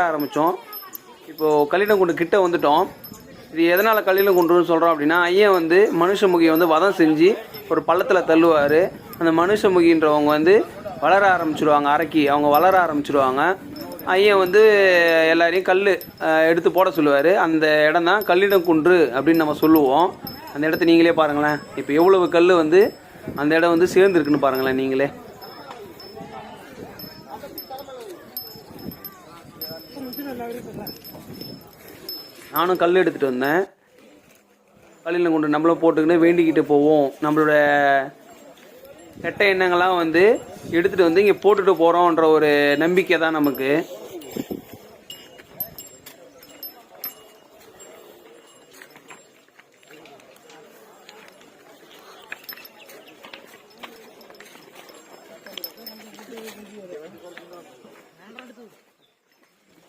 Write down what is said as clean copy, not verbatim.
ஆரம்பித்தோம். இப்போது கல்லிடங்குண்டு கிட்ட வந்துட்டோம். இது எதனால் கல்லிடங்குண்டுன்னு சொல்கிறோம் அப்படின்னா, ஐயன் வந்து மனுஷமுகியை வந்து வதம் செஞ்சு ஒரு பள்ளத்தில் தள்ளுவார். அந்த மனுஷமுகின்றவங்க வந்து வளர ஆரம்பிச்சிடுவாங்க. அரக்கி அவங்க வளர ஆரம்பிச்சிடுவாங்க. ஐயன் வந்து எல்லாரையும் கல் எடுத்து போட சொல்லுவார். அந்த இடம் தான் கல்லிடங்குன்று அப்படின்னு நம்ம சொல்லுவோம். அந்த இடத்த நீங்களே பாருங்களேன். இப்போ எவ்வளவு கல் வந்து அந்த இடம் வந்து சேர்ந்துருக்குன்னு பாருங்களேன் நீங்களே. நானும் கல் எடுத்துகிட்டு வந்தேன். கல்லிடங்குண்டு நம்மளும் போட்டுக்கின்னு வேண்டிக்கிட்டு போவோம். நம்மளோட கெட்ட எண்ணங்கள்லாம் வந்து எடுத்துகிட்டு வந்து இங்கே போட்டுட்டு போகிறோன்ற ஒரு நம்பிக்கை தான் நமக்கு.